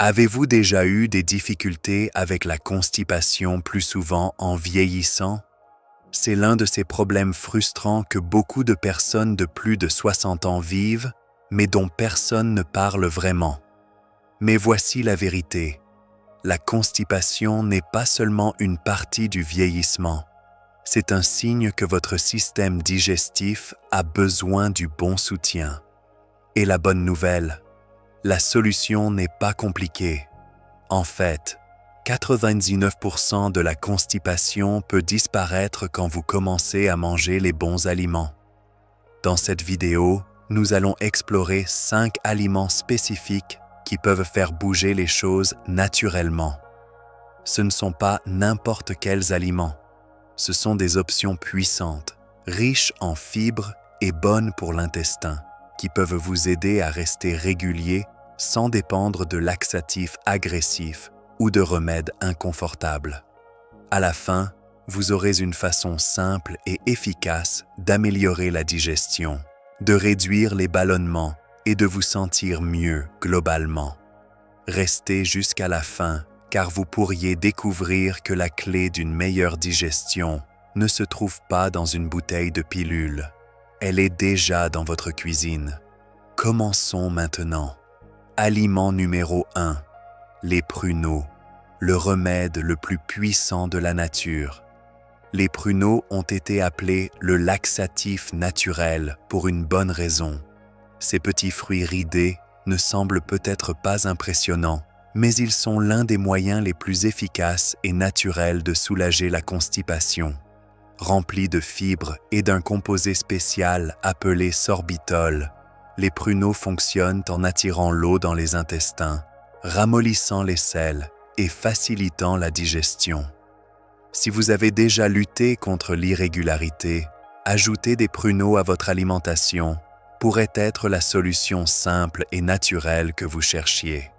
Avez-vous déjà eu des difficultés avec la constipation plus souvent en vieillissant? C'est l'un de ces problèmes frustrants que beaucoup de personnes de plus de 60 ans vivent, mais dont personne ne parle vraiment. Mais voici la vérité. La constipation n'est pas seulement une partie du vieillissement. C'est un signe que votre système digestif a besoin du bon soutien. Et la bonne nouvelle, la solution n'est pas compliquée. En fait, 99% de la constipation peut disparaître quand vous commencez à manger les bons aliments. Dans cette vidéo, nous allons explorer 5 aliments spécifiques qui peuvent faire bouger les choses naturellement. Ce ne sont pas n'importe quels aliments. Ce sont des options puissantes, riches en fibres et bonnes pour l'intestin, qui peuvent vous aider à rester régulier sans dépendre de laxatifs agressifs ou de remèdes inconfortables. À la fin, vous aurez une façon simple et efficace d'améliorer la digestion, de réduire les ballonnements et de vous sentir mieux globalement. Restez jusqu'à la fin, car vous pourriez découvrir que la clé d'une meilleure digestion ne se trouve pas dans une bouteille de pilule. Elle est déjà dans votre cuisine. Commençons maintenant. Aliment numéro 1. Les pruneaux, le remède le plus puissant de la nature. Les pruneaux ont été appelés le laxatif naturel pour une bonne raison. Ces petits fruits ridés ne semblent peut-être pas impressionnants, mais ils sont l'un des moyens les plus efficaces et naturels de soulager la constipation. Remplis de fibres et d'un composé spécial appelé sorbitol, les pruneaux fonctionnent en attirant l'eau dans les intestins, ramollissant les selles et facilitant la digestion. Si vous avez déjà lutté contre l'irrégularité, ajouter des pruneaux à votre alimentation pourrait être la solution simple et naturelle que vous cherchiez.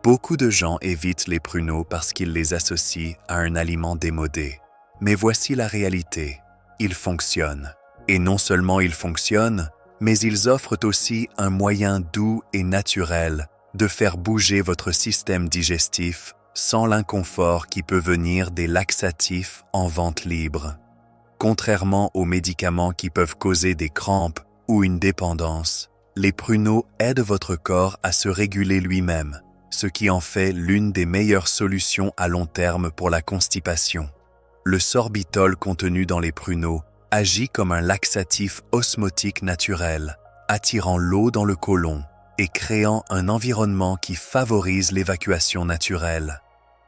Beaucoup de gens évitent les pruneaux parce qu'ils les associent à un aliment démodé. Mais voici la réalité, ils fonctionnent. Et non seulement ils fonctionnent, mais ils offrent aussi un moyen doux et naturel de faire bouger votre système digestif sans l'inconfort qui peut venir des laxatifs en vente libre. Contrairement aux médicaments qui peuvent causer des crampes ou une dépendance, les pruneaux aident votre corps à se réguler lui-même, ce qui en fait l'une des meilleures solutions à long terme pour la constipation. Le sorbitol contenu dans les pruneaux agit comme un laxatif osmotique naturel, attirant l'eau dans le côlon et créant un environnement qui favorise l'évacuation naturelle.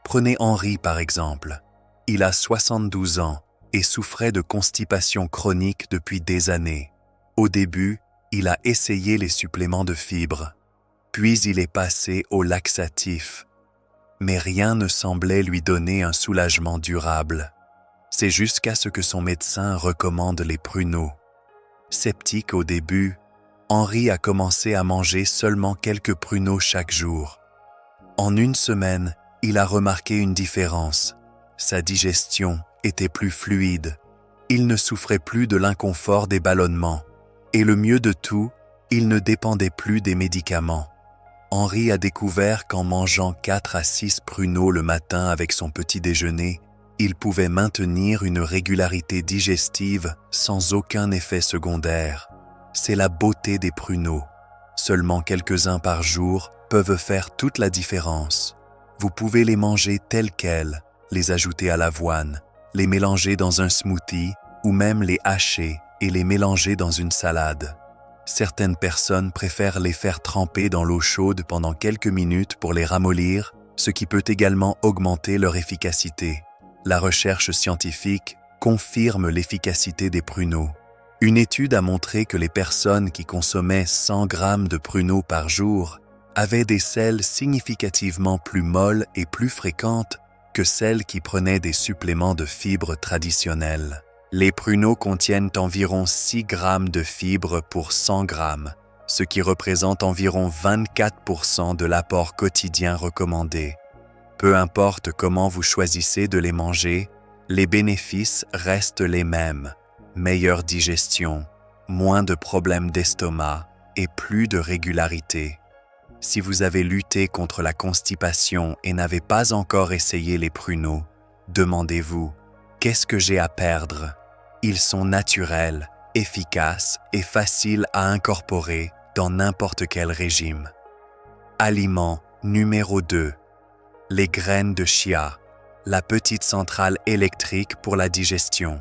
Prenez Henri par exemple. Il a 72 ans et souffrait de constipation chronique depuis des années. Au début, il a essayé les suppléments de fibres, puis il est passé au laxatif. Mais rien ne semblait lui donner un soulagement durable. C'est jusqu'à ce que son médecin recommande les pruneaux. Sceptique au début, Henri a commencé à manger seulement quelques pruneaux chaque jour. En une semaine, il a remarqué une différence. Sa digestion était plus fluide. Il ne souffrait plus de l'inconfort des ballonnements. Et le mieux de tout, il ne dépendait plus des médicaments. Henri a découvert qu'en mangeant 4 à 6 pruneaux le matin avec son petit déjeuner, il pouvait maintenir une régularité digestive sans aucun effet secondaire. C'est la beauté des pruneaux. Seulement quelques-uns par jour peuvent faire toute la différence. Vous pouvez les manger tels quels, les ajouter à l'avoine, les mélanger dans un smoothie ou même les hacher et les mélanger dans une salade. Certaines personnes préfèrent les faire tremper dans l'eau chaude pendant quelques minutes pour les ramollir, ce qui peut également augmenter leur efficacité. La recherche scientifique confirme l'efficacité des pruneaux. Une étude a montré que les personnes qui consommaient 100 grammes de pruneaux par jour avaient des selles significativement plus molles et plus fréquentes que celles qui prenaient des suppléments de fibres traditionnels. Les pruneaux contiennent environ 6 grammes de fibres pour 100 grammes, ce qui représente environ 24% de l'apport quotidien recommandé. Peu importe comment vous choisissez de les manger, les bénéfices restent les mêmes. Meilleure digestion, moins de problèmes d'estomac et plus de régularité. Si vous avez lutté contre la constipation et n'avez pas encore essayé les pruneaux, demandez-vous, qu'est-ce que j'ai à perdre? Ils sont naturels, efficaces et faciles à incorporer dans n'importe quel régime. Aliment numéro 2. Les graines de chia, la petite centrale électrique pour la digestion.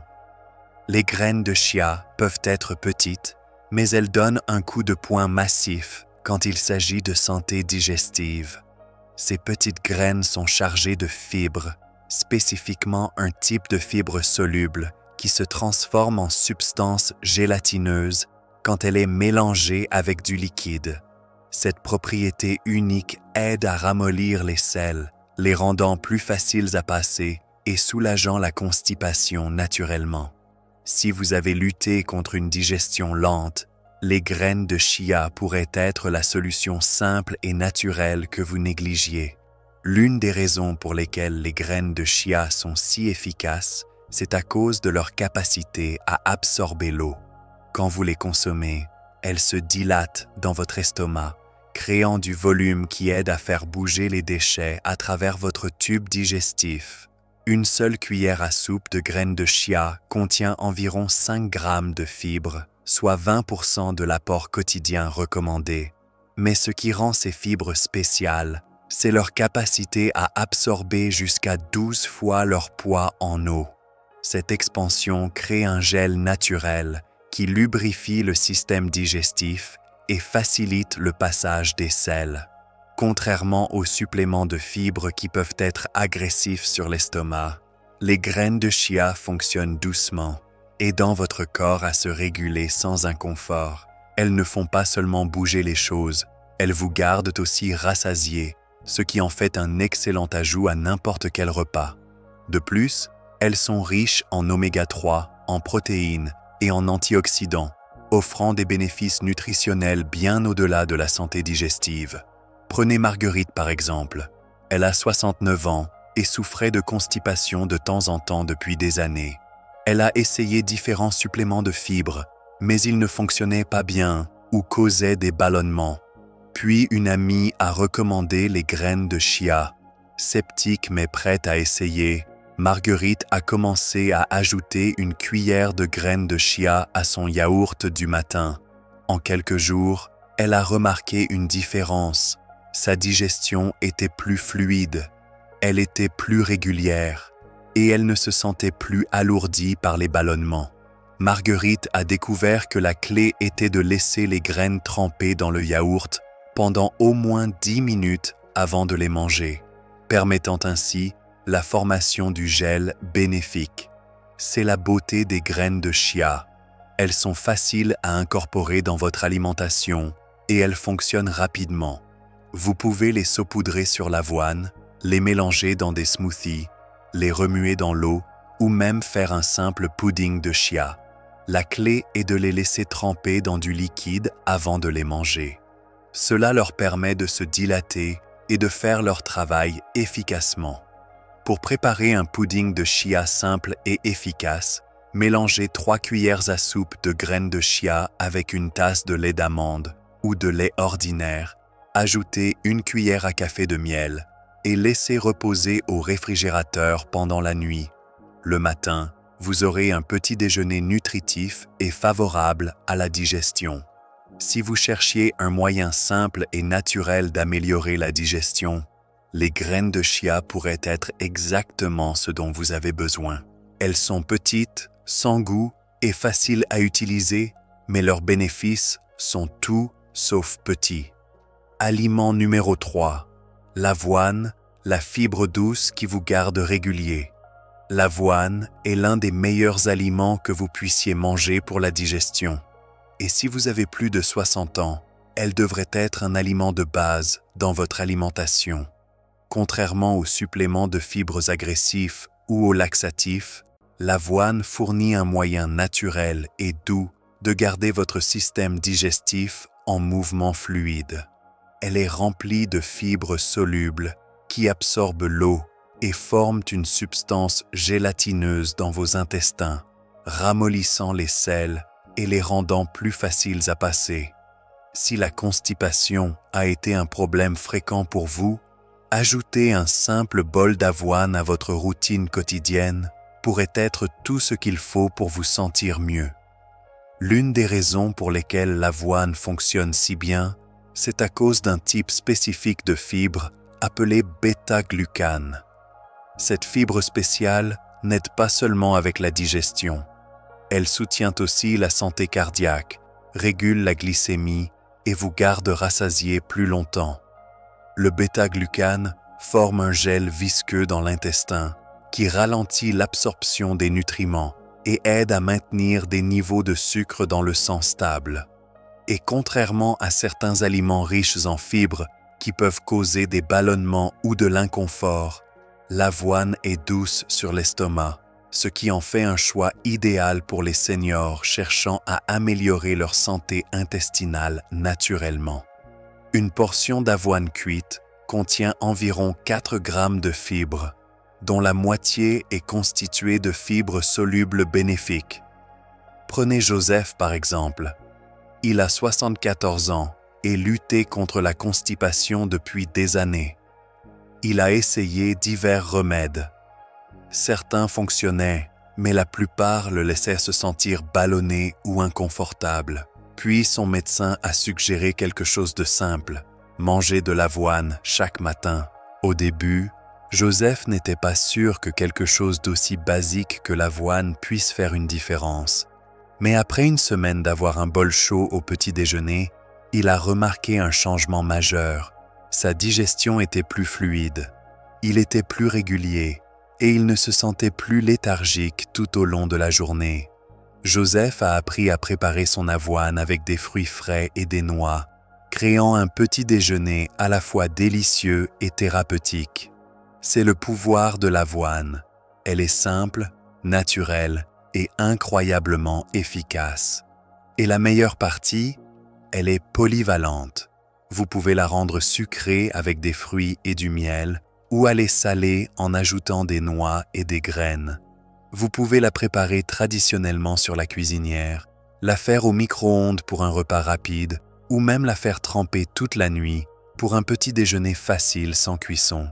Les graines de chia peuvent être petites, mais elles donnent un coup de poing massif quand il s'agit de santé digestive. Ces petites graines sont chargées de fibres, spécifiquement un type de fibre soluble qui se transforme en substance gélatineuse quand elle est mélangée avec du liquide. Cette propriété unique aide à ramollir les selles, les rendant plus faciles à passer et soulageant la constipation naturellement. Si vous avez lutté contre une digestion lente, les graines de chia pourraient être la solution simple et naturelle que vous négligiez. L'une des raisons pour lesquelles les graines de chia sont si efficaces, c'est à cause de leur capacité à absorber l'eau. Quand vous les consommez, elles se dilatent dans votre estomac, créant du volume qui aide à faire bouger les déchets à travers votre tube digestif. Une seule cuillère à soupe de graines de chia contient environ 5 grammes de fibres, soit 20% de l'apport quotidien recommandé. Mais ce qui rend ces fibres spéciales, c'est leur capacité à absorber jusqu'à 12 fois leur poids en eau. Cette expansion crée un gel naturel qui lubrifie le système digestif et facilite le passage des selles. Contrairement aux suppléments de fibres qui peuvent être agressifs sur l'estomac, les graines de chia fonctionnent doucement, aidant votre corps à se réguler sans inconfort. Elles ne font pas seulement bouger les choses, elles vous gardent aussi rassasiés, ce qui en fait un excellent ajout à n'importe quel repas. De plus, elles sont riches en oméga 3, en protéines et en antioxydants, offrant des bénéfices nutritionnels bien au-delà de la santé digestive. Prenez Marguerite par exemple. Elle a 69 ans et souffrait de constipation de temps en temps depuis des années. Elle a essayé différents suppléments de fibres, mais ils ne fonctionnaient pas bien ou causaient des ballonnements. Puis une amie a recommandé les graines de chia. Sceptique mais prête à essayer, Marguerite a commencé à ajouter une cuillère de graines de chia à son yaourt du matin. En quelques jours, elle a remarqué une différence. Sa digestion était plus fluide, elle était plus régulière et elle ne se sentait plus alourdie par les ballonnements. Marguerite a découvert que la clé était de laisser les graines tremper dans le yaourt pendant au moins 10 minutes avant de les manger, permettant ainsi la formation du gel bénéfique. C'est la beauté des graines de chia. Elles sont faciles à incorporer dans votre alimentation et elles fonctionnent rapidement. Vous pouvez les saupoudrer sur l'avoine, les mélanger dans des smoothies, les remuer dans l'eau ou même faire un simple pudding de chia. La clé est de les laisser tremper dans du liquide avant de les manger. Cela leur permet de se dilater et de faire leur travail efficacement. Pour préparer un pudding de chia simple et efficace, mélangez 3 cuillères à soupe de graines de chia avec une tasse de lait d'amande ou de lait ordinaire. Ajoutez 1 cuillère à café de miel et laissez reposer au réfrigérateur pendant la nuit. Le matin, vous aurez un petit déjeuner nutritif et favorable à la digestion. Si vous cherchiez un moyen simple et naturel d'améliorer la digestion, les graines de chia pourraient être exactement ce dont vous avez besoin. Elles sont petites, sans goût et faciles à utiliser, mais leurs bénéfices sont tout sauf petits. Aliment numéro 3. L'avoine, la fibre douce qui vous garde régulier. L'avoine est l'un des meilleurs aliments que vous puissiez manger pour la digestion. Et si vous avez plus de 60 ans, elle devrait être un aliment de base dans votre alimentation. Contrairement aux suppléments de fibres agressifs ou aux laxatifs, l'avoine fournit un moyen naturel et doux de garder votre système digestif en mouvement fluide. Elle est remplie de fibres solubles qui absorbent l'eau et forment une substance gélatineuse dans vos intestins, ramollissant les selles et les rendant plus faciles à passer. Si la constipation a été un problème fréquent pour vous, ajouter un simple bol d'avoine à votre routine quotidienne pourrait être tout ce qu'il faut pour vous sentir mieux. L'une des raisons pour lesquelles l'avoine fonctionne si bien, c'est à cause d'un type spécifique de fibre appelé bêta-glucane. Cette fibre spéciale n'aide pas seulement avec la digestion. Elle soutient aussi la santé cardiaque, régule la glycémie et vous garde rassasié plus longtemps. Le bêta-glucane forme un gel visqueux dans l'intestin qui ralentit l'absorption des nutriments et aide à maintenir des niveaux de sucre dans le sang stables. Et contrairement à certains aliments riches en fibres qui peuvent causer des ballonnements ou de l'inconfort, l'avoine est douce sur l'estomac, ce qui en fait un choix idéal pour les seniors cherchant à améliorer leur santé intestinale naturellement. Une portion d'avoine cuite contient environ 4 grammes de fibres, dont la moitié est constituée de fibres solubles bénéfiques. Prenez Joseph par exemple. Il a 74 ans et lutté contre la constipation depuis des années. Il a essayé divers remèdes. Certains fonctionnaient, mais la plupart le laissaient se sentir ballonné ou inconfortable. Puis son médecin a suggéré quelque chose de simple, manger de l'avoine chaque matin. Au début, Joseph n'était pas sûr que quelque chose d'aussi basique que l'avoine puisse faire une différence. Mais après une semaine d'avoir un bol chaud au petit déjeuner, il a remarqué un changement majeur. Sa digestion était plus fluide, il était plus régulier et il ne se sentait plus léthargique tout au long de la journée. Joseph a appris à préparer son avoine avec des fruits frais et des noix, créant un petit déjeuner à la fois délicieux et thérapeutique. C'est le pouvoir de l'avoine. Elle est simple, naturelle et incroyablement efficace. Et la meilleure partie, elle est polyvalente. Vous pouvez la rendre sucrée avec des fruits et du miel, ou aller salée en ajoutant des noix et des graines. Vous pouvez la préparer traditionnellement sur la cuisinière, la faire au micro-ondes pour un repas rapide, ou même la faire tremper toute la nuit pour un petit déjeuner facile sans cuisson.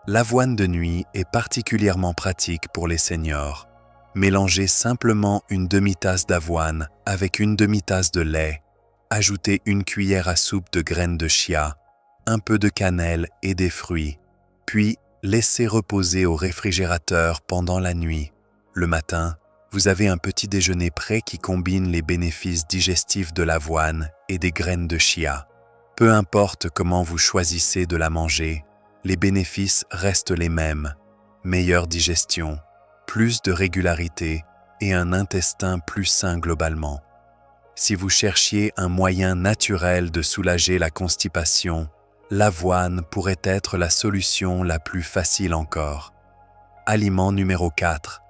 L'avoine de nuit est particulièrement pratique pour les seniors. Mélangez simplement une demi-tasse d'avoine avec une demi-tasse de lait. Ajoutez une cuillère à soupe de graines de chia, un peu de cannelle et des fruits. Puis, laissez reposer au réfrigérateur pendant la nuit. Le matin, vous avez un petit déjeuner prêt qui combine les bénéfices digestifs de l'avoine et des graines de chia. Peu importe comment vous choisissez de la manger, les bénéfices restent les mêmes. Meilleure digestion, plus de régularité et un intestin plus sain globalement. Si vous cherchiez un moyen naturel de soulager la constipation, l'avoine pourrait être la solution la plus facile encore. Aliment numéro 4.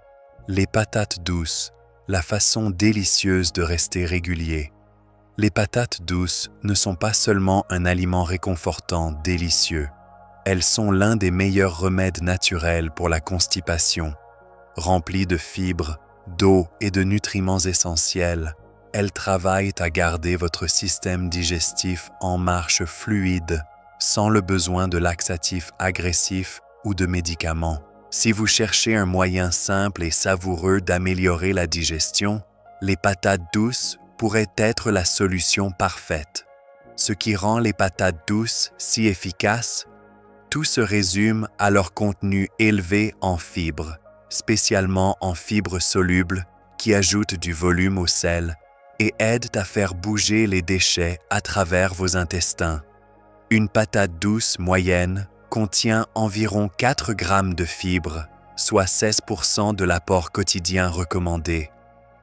Les patates douces, la façon délicieuse de rester régulier. Les patates douces ne sont pas seulement un aliment réconfortant, délicieux. Elles sont l'un des meilleurs remèdes naturels pour la constipation. Remplies de fibres, d'eau et de nutriments essentiels, elles travaillent à garder votre système digestif en marche fluide, sans le besoin de laxatifs agressifs ou de médicaments. Si vous cherchez un moyen simple et savoureux d'améliorer la digestion, les patates douces pourraient être la solution parfaite. Ce qui rend les patates douces si efficaces, tout se résume à leur contenu élevé en fibres, spécialement en fibres solubles qui ajoutent du volume au sel et aident à faire bouger les déchets à travers vos intestins. Une patate douce moyenne contient environ 4 grammes de fibres, soit 16% de l'apport quotidien recommandé.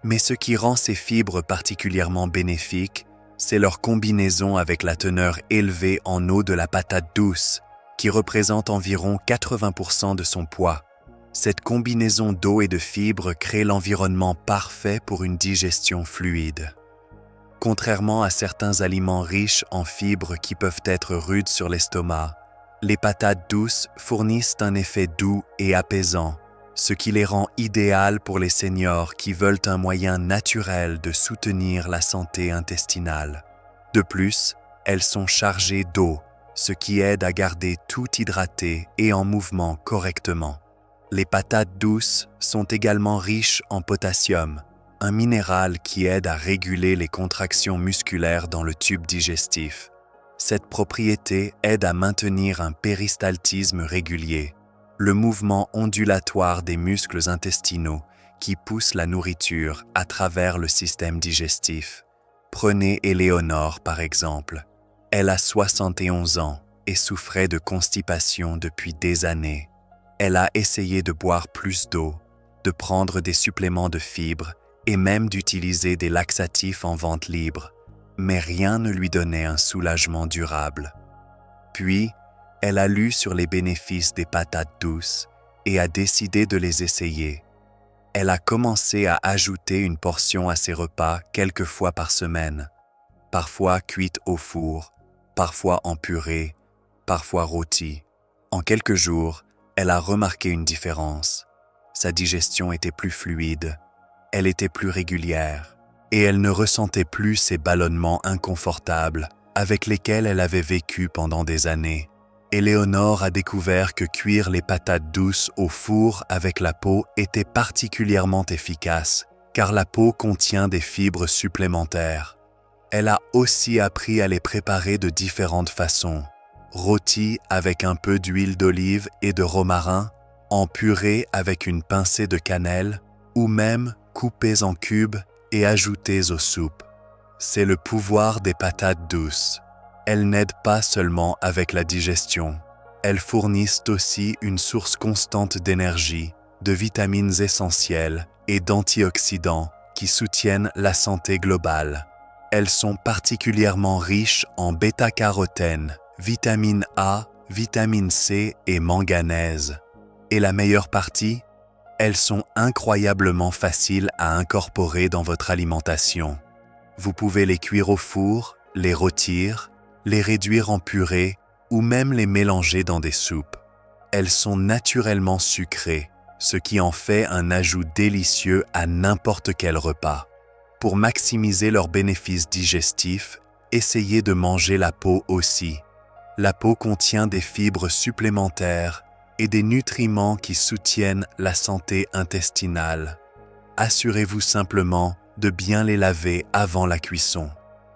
Mais ce qui rend ces fibres particulièrement bénéfiques, c'est leur combinaison avec la teneur élevée en eau de la patate douce, qui représente environ 80% de son poids. Cette combinaison d'eau et de fibres crée l'environnement parfait pour une digestion fluide. Contrairement à certains aliments riches en fibres qui peuvent être rudes sur l'estomac, les patates douces fournissent un effet doux et apaisant, ce qui les rend idéales pour les seniors qui veulent un moyen naturel de soutenir la santé intestinale. De plus, elles sont chargées d'eau, ce qui aide à garder tout hydraté et en mouvement correctement. Les patates douces sont également riches en potassium, un minéral qui aide à réguler les contractions musculaires dans le tube digestif. Cette propriété aide à maintenir un péristaltisme régulier, le mouvement ondulatoire des muscles intestinaux qui poussent la nourriture à travers le système digestif. Prenez Éléonore par exemple. Elle a 71 ans et souffrait de constipation depuis des années. Elle a essayé de boire plus d'eau, de prendre des suppléments de fibres et même d'utiliser des laxatifs en vente libre, mais rien ne lui donnait un soulagement durable. Puis, elle a lu sur les bénéfices des patates douces et a décidé de les essayer. Elle a commencé à ajouter une portion à ses repas quelques fois par semaine, parfois cuite au four, parfois en purée, parfois rôtie. En quelques jours, elle a remarqué une différence. Sa digestion était plus fluide, elle était plus régulière, et elle ne ressentait plus ces ballonnements inconfortables avec lesquels elle avait vécu pendant des années. Éléonore a découvert que cuire les patates douces au four avec la peau était particulièrement efficace, car la peau contient des fibres supplémentaires. Elle a aussi appris à les préparer de différentes façons, rôties avec un peu d'huile d'olive et de romarin, en purée avec une pincée de cannelle, ou même coupées en cubes et ajoutées aux soupes. C'est le pouvoir des patates douces. Elles n'aident pas seulement avec la digestion, elles fournissent aussi une source constante d'énergie, de vitamines essentielles et d'antioxydants qui soutiennent la santé globale. Elles sont particulièrement riches en bêta-carotène, vitamine A, vitamine C et manganèse. Et la meilleure partie, elles sont incroyablement faciles à incorporer dans votre alimentation. Vous pouvez les cuire au four, les rôtir, les réduire en purée ou même les mélanger dans des soupes. Elles sont naturellement sucrées, ce qui en fait un ajout délicieux à n'importe quel repas. Pour maximiser leurs bénéfices digestifs, essayez de manger la peau aussi. La peau contient des fibres supplémentaires et des nutriments qui soutiennent la santé intestinale. Assurez-vous simplement de bien les laver avant la cuisson.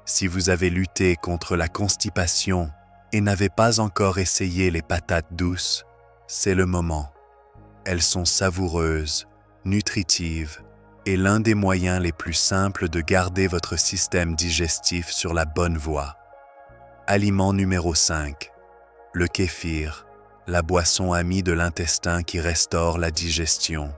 Si vous avez lutté contre la constipation et n'avez pas encore essayé les patates douces, c'est le moment. Elles sont savoureuses, nutritives et l'un des moyens les plus simples de garder votre système digestif sur la bonne voie. Aliment numéro 5. Le kéfir, la boisson amie de l'intestin qui restaure la digestion.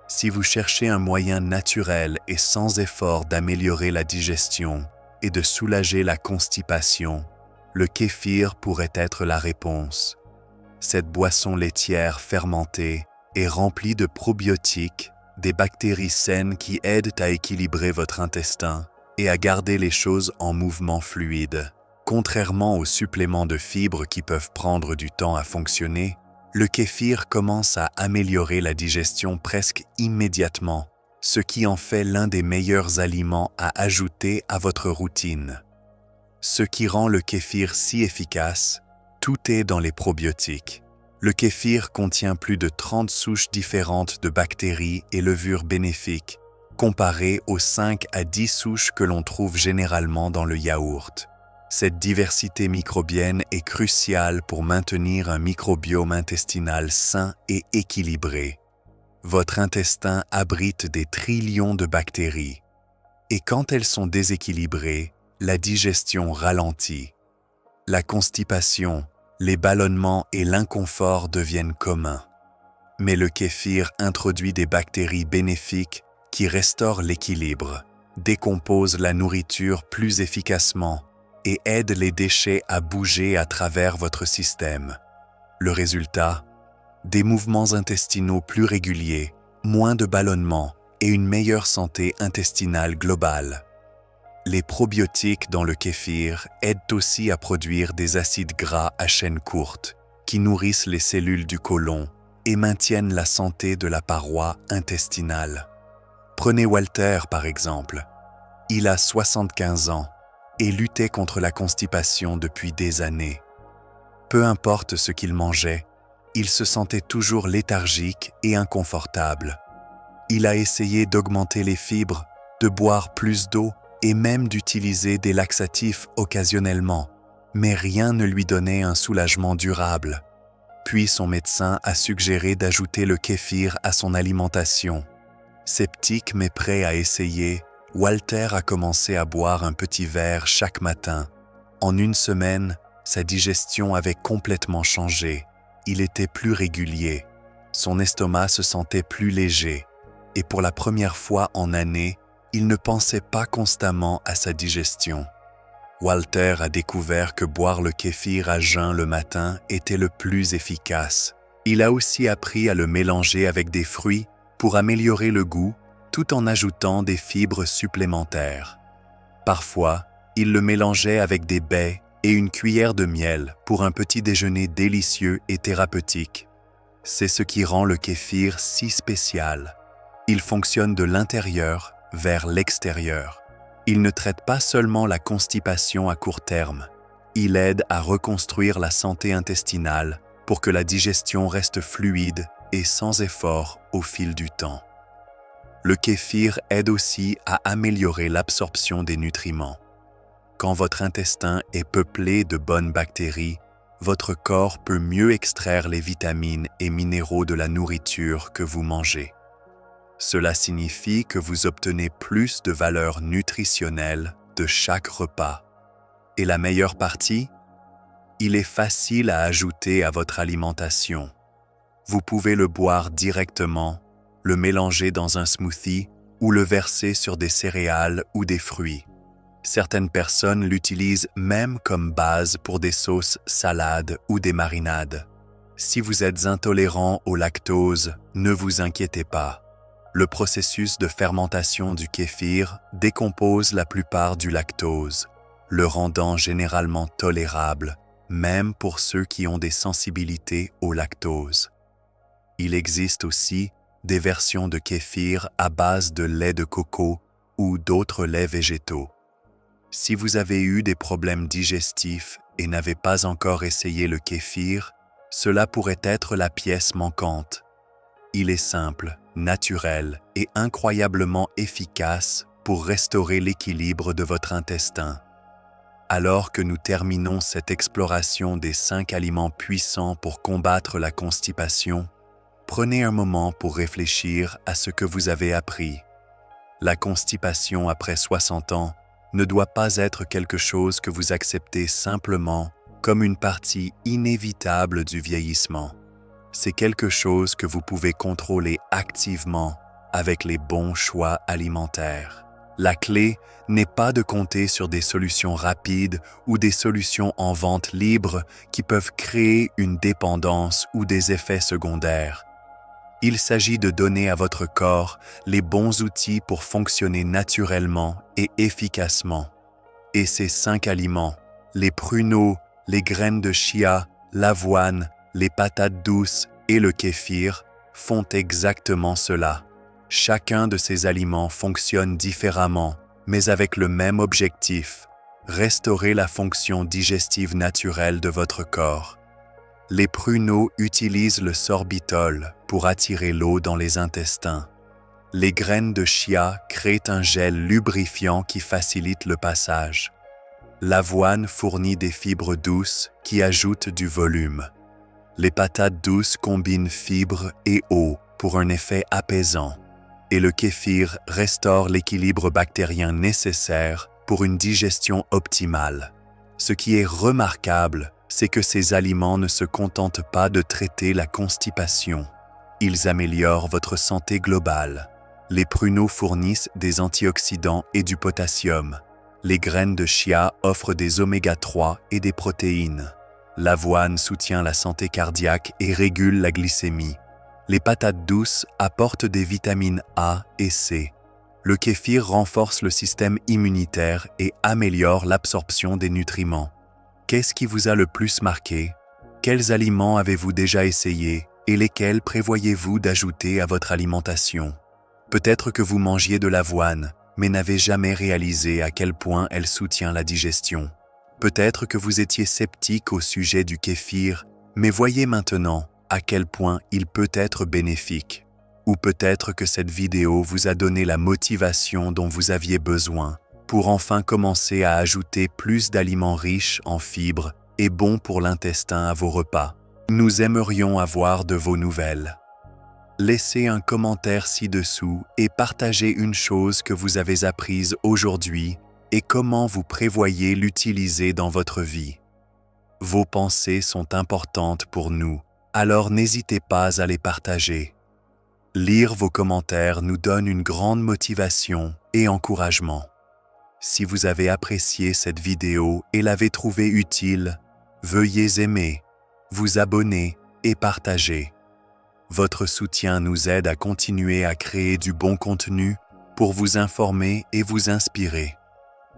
Si vous cherchez un moyen naturel et sans effort d'améliorer la digestion et de soulager la constipation, le kéfir pourrait être la réponse. Cette boisson laitière fermentée est remplie de probiotiques, des bactéries saines qui aident à équilibrer votre intestin et à garder les choses en mouvement fluide. Contrairement aux suppléments de fibres qui peuvent prendre du temps à fonctionner, le kéfir commence à améliorer la digestion presque immédiatement, ce qui en fait l'un des meilleurs aliments à ajouter à votre routine. Ce qui rend le kéfir si efficace, tout est dans les probiotiques. Le kéfir contient plus de 30 souches différentes de bactéries et levures bénéfiques, comparées aux 5 à 10 souches que l'on trouve généralement dans le yaourt. Cette diversité microbienne est cruciale pour maintenir un microbiome intestinal sain et équilibré. Votre intestin abrite des trillions de bactéries, et quand elles sont déséquilibrées, la digestion ralentit. La constipation, les ballonnements et l'inconfort deviennent communs. Mais le kéfir introduit des bactéries bénéfiques qui restaurent l'équilibre, décomposent la nourriture plus efficacement et aident les déchets à bouger à travers votre système. Le résultat, des mouvements intestinaux plus réguliers, moins de ballonnements et une meilleure santé intestinale globale. Les probiotiques dans le kéfir aident aussi à produire des acides gras à chaîne courte qui nourrissent les cellules du côlon et maintiennent la santé de la paroi intestinale. Prenez Walter par exemple. Il a 75 ans et luttait contre la constipation depuis des années. Peu importe ce qu'il mangeait, il se sentait toujours léthargique et inconfortable. Il a essayé d'augmenter les fibres, de boire plus d'eau et même d'utiliser des laxatifs occasionnellement, mais rien ne lui donnait un soulagement durable. Puis son médecin a suggéré d'ajouter le kéfir à son alimentation. Sceptique mais prêt à essayer, Walter a commencé à boire un petit verre chaque matin. En une semaine, sa digestion avait complètement changé. Il était plus régulier. Son estomac se sentait plus léger. Et pour la première fois en années, il ne pensait pas constamment à sa digestion. Walter a découvert que boire le kéfir à jeun le matin était le plus efficace. Il a aussi appris à le mélanger avec des fruits pour améliorer le goût tout en ajoutant des fibres supplémentaires. Parfois, il le mélangeait avec des baies et une cuillère de miel pour un petit déjeuner délicieux et thérapeutique. C'est ce qui rend le kéfir si spécial. Il fonctionne de l'intérieur vers l'extérieur. Il ne traite pas seulement la constipation à court terme. Il aide à reconstruire la santé intestinale pour que la digestion reste fluide et sans effort au fil du temps. Le kéfir aide aussi à améliorer l'absorption des nutriments. Quand votre intestin est peuplé de bonnes bactéries, votre corps peut mieux extraire les vitamines et minéraux de la nourriture que vous mangez. Cela signifie que vous obtenez plus de valeur nutritionnelle de chaque repas. Et la meilleure partie? Il est facile à ajouter à votre alimentation. Vous pouvez le boire directement, le mélanger dans un smoothie ou le verser sur des céréales ou des fruits. Certaines personnes l'utilisent même comme base pour des sauces salades ou des marinades. Si vous êtes intolérant au lactose, ne vous inquiétez pas. Le processus de fermentation du kéfir décompose la plupart du lactose, le rendant généralement tolérable, même pour ceux qui ont des sensibilités au lactose. Il existe aussi des versions de kéfir à base de lait de coco ou d'autres laits végétaux. Si vous avez eu des problèmes digestifs et n'avez pas encore essayé le kéfir, cela pourrait être la pièce manquante. Il est simple, naturel et incroyablement efficace pour restaurer l'équilibre de votre intestin. Alors que nous terminons cette exploration des 5 aliments puissants pour combattre la constipation, prenez un moment pour réfléchir à ce que vous avez appris. La constipation après 60 ans ne doit pas être quelque chose que vous acceptez simplement comme une partie inévitable du vieillissement. C'est quelque chose que vous pouvez contrôler activement avec les bons choix alimentaires. La clé n'est pas de compter sur des solutions rapides ou des solutions en vente libre qui peuvent créer une dépendance ou des effets secondaires. Il s'agit de donner à votre corps les bons outils pour fonctionner naturellement et efficacement. Et ces 5 aliments, les pruneaux, les graines de chia, l'avoine, les patates douces et le kéfir, font exactement cela. Chacun de ces aliments fonctionne différemment, mais avec le même objectif, restaurer la fonction digestive naturelle de votre corps. Les pruneaux utilisent le sorbitol pour attirer l'eau dans les intestins. Les graines de chia créent un gel lubrifiant qui facilite le passage. L'avoine fournit des fibres douces qui ajoutent du volume. Les patates douces combinent fibres et eau pour un effet apaisant. Et le kéfir restaure l'équilibre bactérien nécessaire pour une digestion optimale. Ce qui est remarquable, c'est que ces aliments ne se contentent pas de traiter la constipation. Ils améliorent votre santé globale. Les pruneaux fournissent des antioxydants et du potassium. Les graines de chia offrent des oméga 3 et des protéines. L'avoine soutient la santé cardiaque et régule la glycémie. Les patates douces apportent des vitamines A et C. Le kéfir renforce le système immunitaire et améliore l'absorption des nutriments. Qu'est-ce qui vous a le plus marqué? Quels aliments avez-vous déjà essayés et lesquels prévoyez-vous d'ajouter à votre alimentation? Peut-être que vous mangiez de l'avoine, mais n'avez jamais réalisé à quel point elle soutient la digestion. Peut-être que vous étiez sceptique au sujet du kéfir, mais voyez maintenant à quel point il peut être bénéfique. Ou peut-être que cette vidéo vous a donné la motivation dont vous aviez besoin pour enfin commencer à ajouter plus d'aliments riches en fibres et bons pour l'intestin à vos repas. Nous aimerions avoir de vos nouvelles. Laissez un commentaire ci-dessous et partagez une chose que vous avez apprise aujourd'hui et comment vous prévoyez l'utiliser dans votre vie. Vos pensées sont importantes pour nous, alors n'hésitez pas à les partager. Lire vos commentaires nous donne une grande motivation et encouragement. Si vous avez apprécié cette vidéo et l'avez trouvée utile, veuillez aimer, vous abonner et partager. Votre soutien nous aide à continuer à créer du bon contenu pour vous informer et vous inspirer.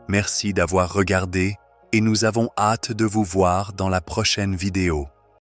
Merci d'avoir regardé et nous avons hâte de vous voir dans la prochaine vidéo.